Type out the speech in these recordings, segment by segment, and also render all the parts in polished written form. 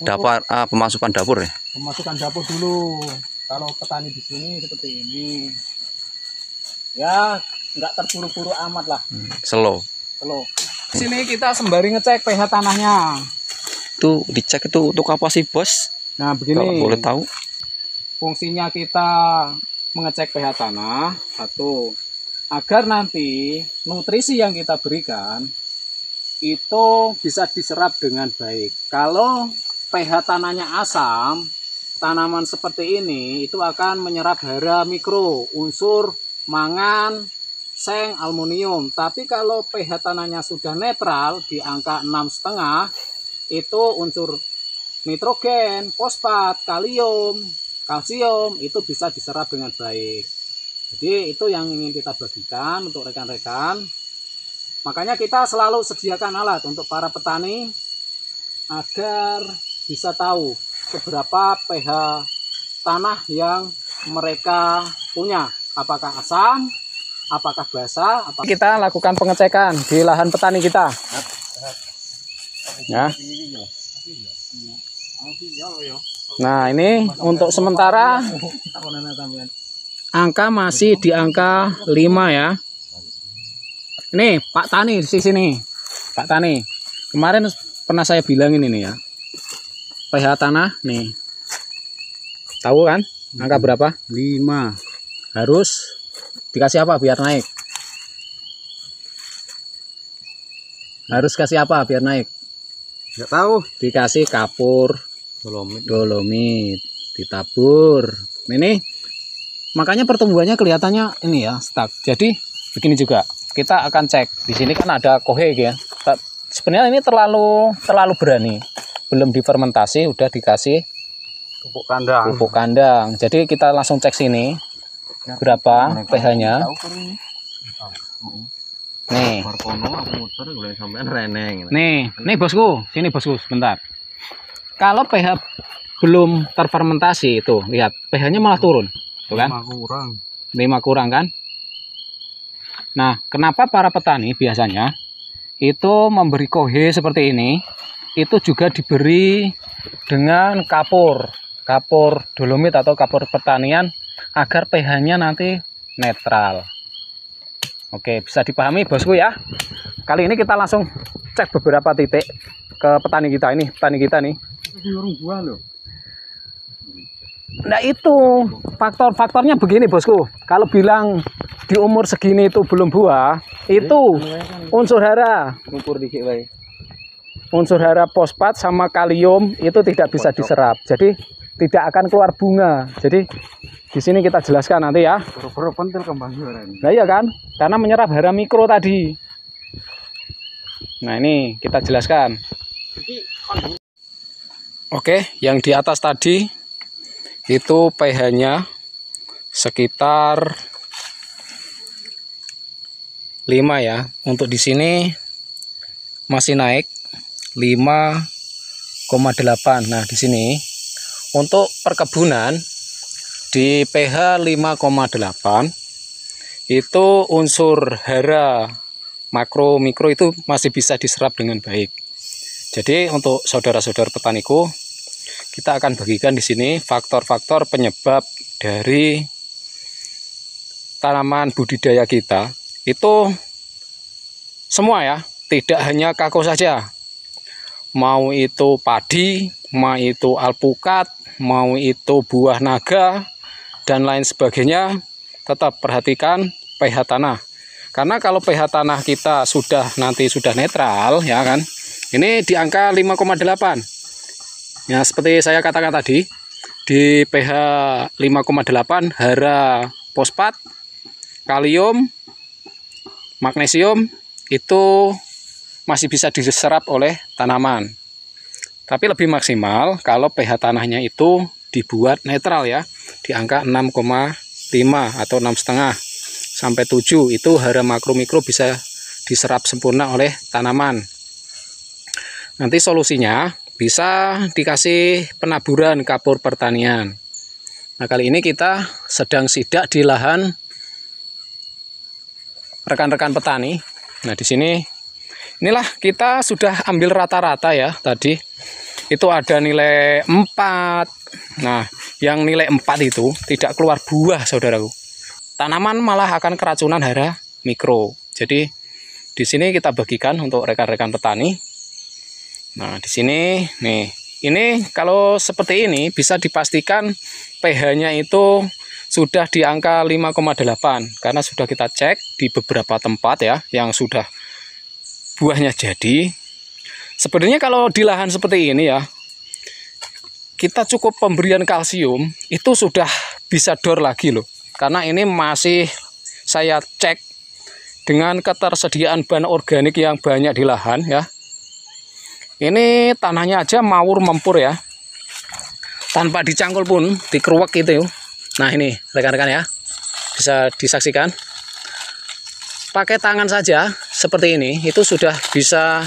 dapur, pemasukan dapur ya. Pemasukan dapur dulu. Kalau petani di sini seperti ini, ya nggak terburu-buru amat lah. Slow. Di sini kita sembari ngecek pH tanahnya. Itu dicek itu untuk apa sih bos? Nah begini. Kalau boleh tahu. Fungsinya kita mengecek pH tanah satu, agar nanti nutrisi yang kita berikan itu bisa diserap dengan baik. Kalau pH tanahnya asam, tanaman seperti ini itu akan menyerap hara mikro, unsur mangan, seng, aluminium. Tapi kalau pH tanahnya sudah netral di angka 6,5, itu unsur nitrogen, fosfat, kalium, kalsium itu bisa diserap dengan baik. Jadi itu yang ingin kita bagikan untuk rekan-rekan. Makanya kita selalu sediakan alat untuk para petani agar bisa tahu seberapa pH tanah yang mereka punya. Apakah asam, apakah basah. Kita lakukan pengecekan di lahan petani kita. Ya. Nah ini untuk sementara angka masih di angka 5 ya. Ini Pak Tani di sini. Pak Tani. Kemarin pernah saya bilangin ini ya. pH tanah nih. Tahu kan? Angka berapa? 5. Harus dikasih apa biar naik? Harus kasih apa biar naik? Nggak tahu. Dikasih kapur, dolomit, ditabur. Ini makanya pertumbuhannya kelihatannya ini ya stuck. Jadi begini juga. Kita akan cek di sini kan ada koheg ya. Sebenarnya ini terlalu berani. Belum difermentasi udah dikasih pupuk kandang. Jadi kita langsung cek sini berapa pH-nya. Nih bosku, sini bosku sebentar. Kalau pH belum terfermentasi itu, lihat pH-nya malah turun, tuh kan? 5 kurang kan? Nah, kenapa para petani biasanya itu memberi kohe seperti ini? Itu juga diberi dengan kapur dolomit atau kapur pertanian agar pH-nya nanti netral. Oke, bisa dipahami bosku ya. Kali ini kita langsung cek beberapa titik ke petani kita nih. Nah itu faktornya begini bosku. Kalau bilang di umur segini itu belum buah, itu unsur hara. Unsur hara fosfat sama kalium itu tidak bisa diserap. Jadi tidak akan keluar bunga. Jadi di sini kita jelaskan nanti ya. Nah iya kan? Karena menyerap hara mikro tadi. Nah ini kita jelaskan. Oke, yang di atas tadi itu pH-nya sekitar 5 ya. Untuk di sini masih naik 5,8. Nah, di sini untuk perkebunan di pH 5,8 itu unsur hara makro mikro itu masih bisa diserap dengan baik. Jadi untuk saudara-saudara petaniku, kita akan bagikan di sini faktor-faktor penyebab dari tanaman budidaya kita itu semua ya, tidak hanya kakao saja. Mau itu padi, mau itu alpukat, mau itu buah naga dan lain sebagainya, tetap perhatikan pH tanah. Karena kalau pH tanah kita sudah netral ya kan. Ini di angka 5,8. Ya, seperti saya katakan tadi, di pH 5,8 hara fosfat, kalium, magnesium itu masih bisa diserap oleh tanaman. Tapi lebih maksimal kalau pH tanahnya itu dibuat netral ya, di angka 6,5 atau 6,5 sampai 7 itu hara makro mikro bisa diserap sempurna oleh tanaman. Nanti solusinya bisa dikasih penaburan kapur pertanian. Nah, kali ini kita sedang sidak di lahan rekan-rekan petani. Nah, di sini inilah kita sudah ambil rata-rata ya tadi. itu ada nilai 4. Nah, yang nilai 4 itu tidak keluar buah, saudaraku. Tanaman malah akan keracunan hara mikro. Jadi di sini kita bagikan untuk rekan-rekan petani. Nah, di sini nih, ini kalau seperti ini bisa dipastikan pH-nya itu sudah di angka 5,8 karena sudah kita cek di beberapa tempat ya yang sudah buahnya jadi. Sebenarnya kalau di lahan seperti ini ya, kita cukup pemberian kalsium itu sudah bisa dor lagi loh. Karena ini masih saya cek dengan ketersediaan bahan organik yang banyak di lahan ya. Ini tanahnya aja mawur mempur ya. Tanpa dicangkul pun, dikeruak gitu. Nah ini rekan-rekan ya, bisa disaksikan. Pakai tangan saja seperti ini, itu sudah bisa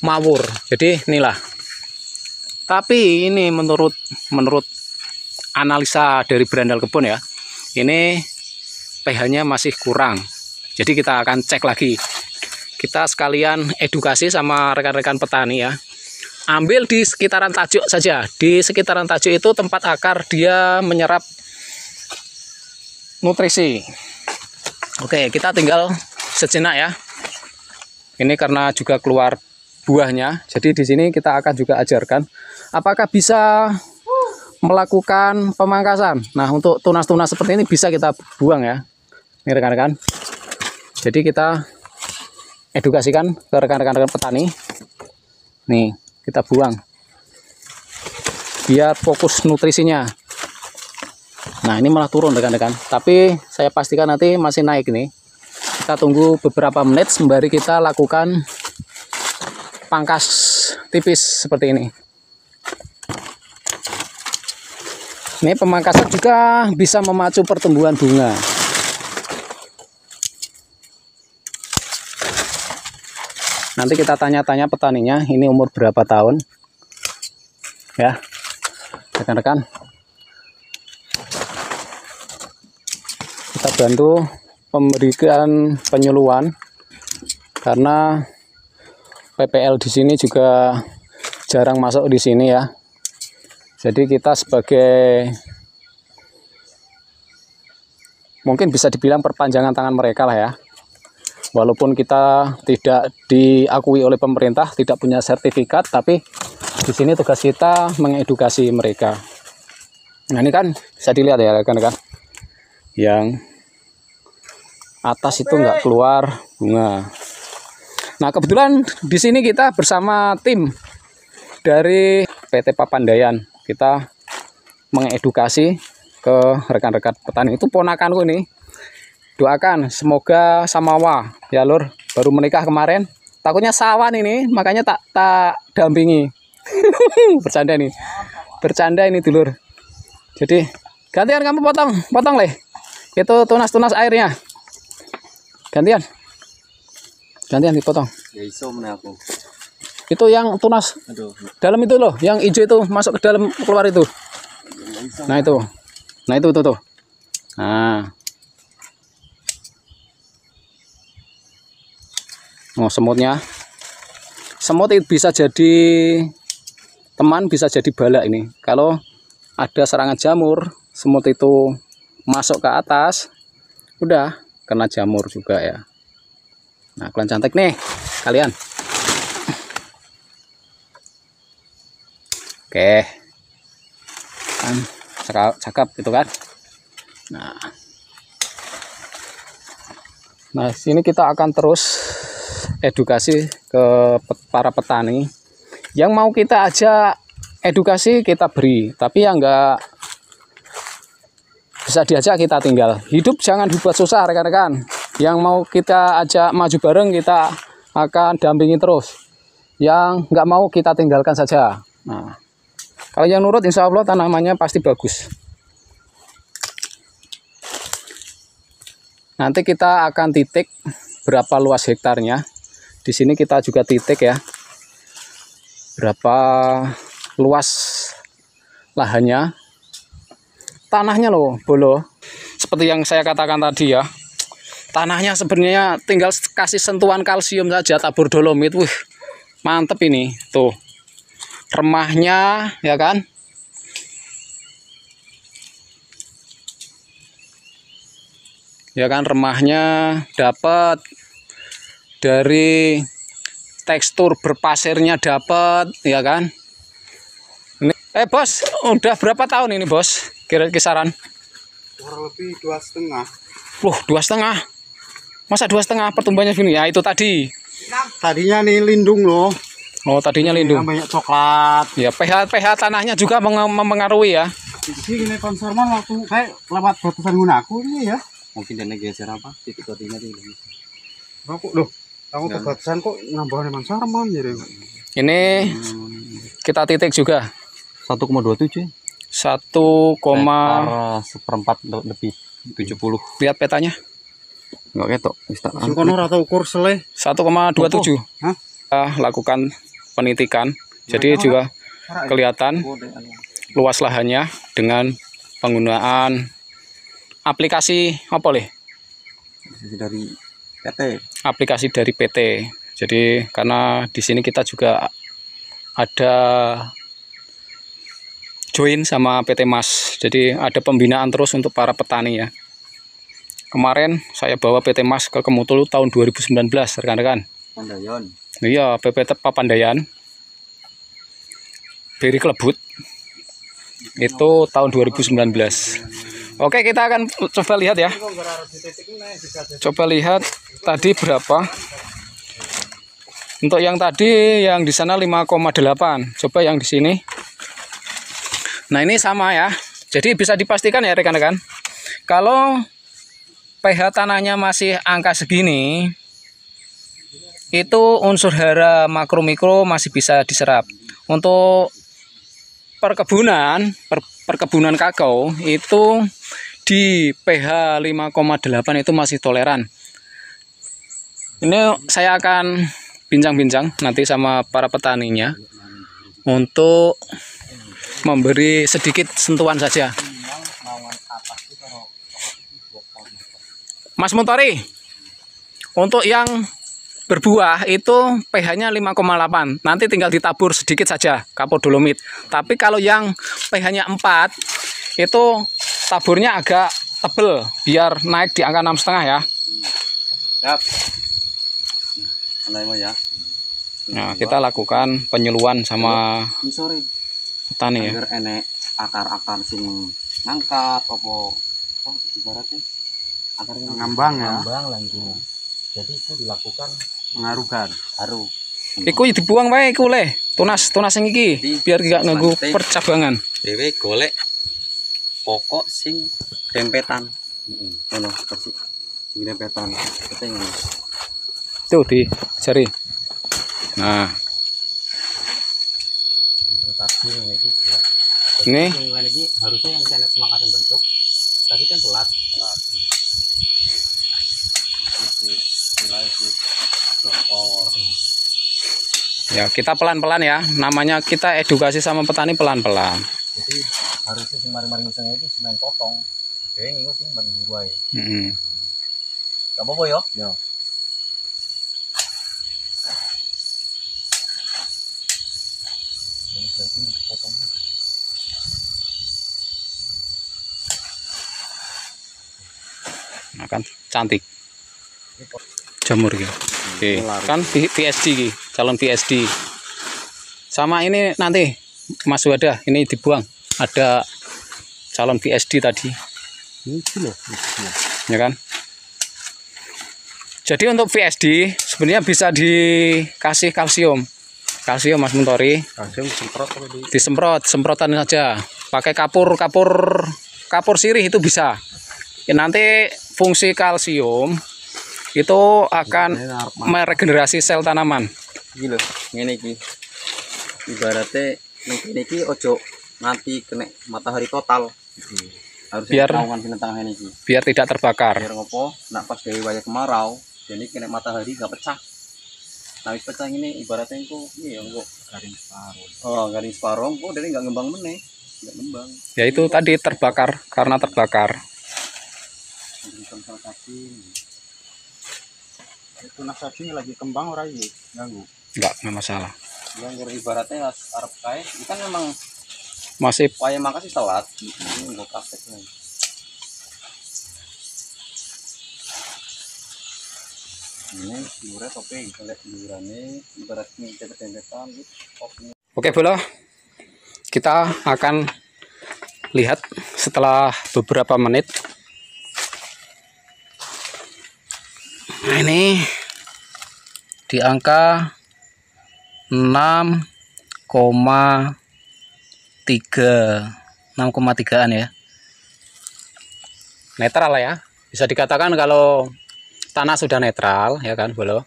mawur. Jadi inilah. Tapi ini menurut analisa dari Berandal Kebun ya, ini pH-nya masih kurang. Jadi kita akan cek lagi. Kita sekalian edukasi sama rekan-rekan petani ya. Ambil di sekitaran tajuk saja. Di sekitaran tajuk itu tempat akar dia menyerap nutrisi. Oke, kita tinggal sejenak ya. Ini karena juga keluar buahnya. Jadi di sini kita akan juga ajarkan apakah bisa melakukan pemangkasan. Nah, untuk tunas-tunas seperti ini bisa kita buang ya. Ini rekan-rekan. Jadi kita edukasikan ke rekan-rekan petani. Nih, kita buang. Biar fokus nutrisinya. Nah, ini malah turun rekan-rekan. Tapi saya pastikan nanti masih naik nih. Kita tunggu beberapa menit sembari kita lakukan pangkas tipis seperti ini. Ini pemangkasan juga bisa memacu pertumbuhan bunga. Nanti kita tanya-tanya petaninya, ini umur berapa tahun. Ya, rekan-rekan. Kita bantu memberikan penyuluhan karena PPL di sini juga jarang masuk di sini ya. Jadi kita sebagai mungkin bisa dibilang perpanjangan tangan mereka lah ya. Walaupun kita tidak diakui oleh pemerintah, tidak punya sertifikat, tapi di sini tugas kita mengedukasi mereka. Nah, ini kan bisa dilihat ya rekan-rekan. Yang atas itu nggak keluar bunga. Nah, kebetulan di sini kita bersama tim dari PT Papandayan. Kita mengedukasi ke rekan-rekan petani. Itu ponakanku nih. Doakan semoga samawa ya lur, baru menikah kemarin, takutnya sawan ini, makanya tak dampingi. Bercanda ini dulur. Jadi gantian kamu potong leh, itu tunas airnya, gantian dipotong. Ya iso aku. Itu yang tunas. Aduh. Dalam itu loh, yang hijau itu masuk ke dalam keluar itu. Nah itu tuh. Nah. Oh, semut itu bisa jadi teman, bisa jadi bala ini. Kalau ada serangan jamur, semut itu masuk ke atas, udah kena jamur juga ya. Nah, kalian cantik nih kalian. Oke, kan cakep itu kan. Nah sini kita akan terus edukasi ke para petani. Yang mau kita ajak edukasi kita beri, tapi yang enggak bisa diajak kita tinggal. Hidup jangan dibuat susah rekan-rekan. Yang mau kita ajak maju bareng kita akan dampingi terus. Yang enggak mau kita tinggalkan saja. Nah, kalau yang nurut insya Allah tanamannya pasti bagus. Nanti kita akan titik berapa luas hektarnya. Di sini kita juga titik ya, berapa luas lahannya, tanahnya loh, bolo. Seperti yang saya katakan tadi ya, tanahnya sebenarnya tinggal kasih sentuhan kalsium saja, tabur dolomit, wih, mantep ini, tuh. remahnya, ya kan? Ya kan, remahnya dapat, dari tekstur berpasirnya dapat, ya kan? Ini, bos, udah berapa tahun ini bos? Kira kisaran? Kurang lebih 2,5. Loh, 2,5. Masa 2,5 pertumbuhannya gini? Ya itu tadi. Tadinya nih lindung loh. Oh, tadinya lindung. Banyak coklat. Ya, pH tanahnya juga mempengaruhi ya. Jadi ini konserman waktu kayak lewat batasan gunaku ini ya. Mungkin dia geser apa? Titik koordinat ini. Aku loh. Aku ke batasan kok nambah konserman jadi. Ini kita titik juga. 1,27. 1, seperempat lebih 70. lihat petanya. Enggak ketok. Sing kono ora tau ukur seleh. 1,27. Hah? Kita lakukan penitikan. Jadi juga kelihatan luas lahannya dengan penggunaan aplikasi apa leh? Dari PT. Aplikasi dari PT. Jadi karena di sini kita juga ada join sama PT Mas. Jadi ada pembinaan terus untuk para petani ya. Kemarin saya bawa PT Mas ke Kemutul tahun 2019, rekan-rekan. Pandayan. Iya, PPT Papandayan. Beri Klebut. Itu tahun 2019. Oke, kita akan coba lihat ya. Coba lihat tadi berapa. Untuk yang tadi yang di sana 5,8. Coba yang di sini. Nah, ini sama ya. Jadi bisa dipastikan ya rekan-rekan. Kalau pH tanahnya masih angka segini, itu unsur hara makro mikro masih bisa diserap. Untuk perkebunan kakao itu di pH 5,8 itu masih toleran. Ini saya akan bincang-bincang nanti sama para petaninya untuk memberi sedikit sentuhan saja. Mas Muntori, untuk yang berbuah itu pH-nya 5,8. Nanti tinggal ditabur sedikit saja kapur dolomit. Tapi kalau yang pH-nya 4 itu taburnya agak tebel biar naik di angka 6,5 ya. Siap. Ya. Nah, kita lakukan penyuluhan sama Sore. petani ya. Agar enek akar-akar sing ngangkat apa ibaratnya akarnya Ngambang ya. ngambang lagi. Jadi itu dilakukan Mengarukan. haru. Iku dibuang wae iku le. Tunas sing iki biar gak nganggu percabangan. Dewe golek pokok sing dempetan. Ngono persis. Sing dempetan. Ketemu. Tuh di jari. Nah, Interpretasi ini ya. ini Ini harusnya yang kena semangatnya bentuk, tapi kan telat. ya kita pelan-pelan ya. Namanya kita edukasi sama petani pelan-pelan. Jadi harusnya sing mari-mari misalnya itu semen potong. Dewe ngingu sing ben buruai. Mm-mm. Gak apa-apa yo. Yo. Ini berarti potong. Nah, kan cantik. Jamur gitu. Oke, kan PSD gitu. Calon PSD. Sama ini nanti Mas Wadah ini dibuang. Ada calon PSD tadi. Ini loh. Ya kan? Jadi untuk VSD sebenarnya bisa dikasih kalsium. Kalsium Mas Muntori. Kalsium semprot Disemprot, semprotan saja. Pakai kapur sirih itu bisa. Ya, nanti fungsi kalsium itu akan meregenerasi sel tanaman. Iki lho, ngene iki. Ibaratnya ning kene iki ojo nganti kena matahari total. Harus Biar- tawangan sing tengah iki. Biar tidak terbakar. Biar ngopo? Nak pas dewe wayah kemarau, jadi kena matahari gak pecah. Nah, wis pecah ini ibaratnya engko iya engko garing separuh. Oh, garing separuh engko dene gak ngembang meneh. Gak ngembang. Ya itu tadi terbakar karena terbakar. Itu nasabnya lagi kembang ora iki ganggu. Enggak masalah. yang ibaratnya arep kae kan memang masih wayah makasih telat ini nggo prakteknya. Ini dure tope lihat durane ibaratnya cepet-cepetan kopi. oke Bolo. Kita akan lihat setelah beberapa menit. Nah, ini di angka 6,3an ya. Netral lah ya. Bisa dikatakan kalau tanah sudah netral ya kan Bolo.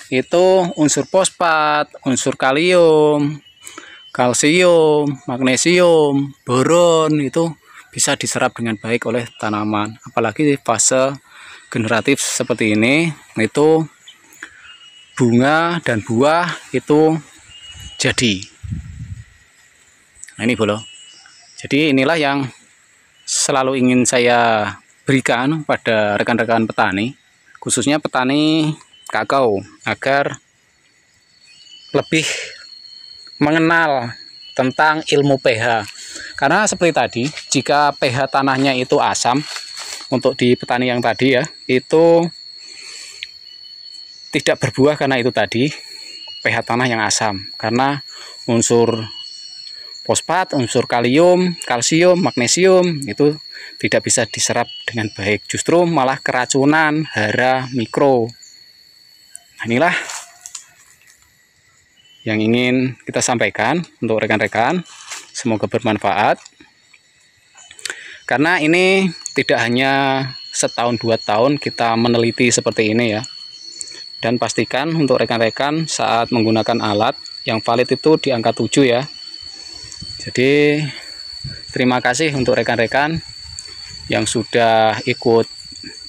Itu unsur fosfat, unsur kalium, kalsium, magnesium, boron itu bisa diserap dengan baik oleh tanaman. Apalagi fase generatif seperti ini, itu bunga dan buah itu jadi. Nah ini Bolo. Jadi inilah yang selalu ingin saya berikan pada rekan-rekan petani, khususnya petani kakao, agar lebih mengenal tentang ilmu pH. Karena seperti tadi, jika pH tanahnya itu asam, untuk di petani yang tadi ya, itu tidak berbuah karena itu tadi, pH tanah yang asam. Karena unsur fosfat, unsur kalium, kalsium, magnesium itu tidak bisa diserap dengan baik. Justru malah keracunan hara mikro. Nah, inilah yang ingin kita sampaikan untuk rekan-rekan, semoga bermanfaat. Karena ini tidak hanya setahun 2 tahun kita meneliti seperti ini ya. Dan pastikan untuk rekan-rekan saat menggunakan alat yang valid itu di angka 7 ya. Jadi terima kasih untuk rekan-rekan yang sudah ikut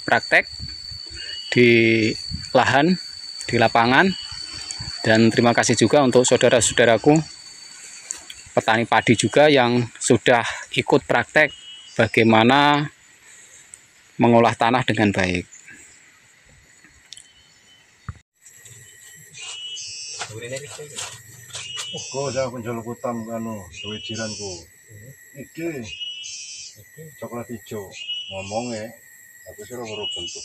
praktek di lahan, di lapangan. Dan terima kasih juga untuk saudara-saudaraku petani padi juga yang sudah ikut praktek bagaimana mengolah tanah dengan baik. Kok saya penjual kutam anu duwe jiranku. Iki coklat hijau ngomongnya aku sih ora bentuk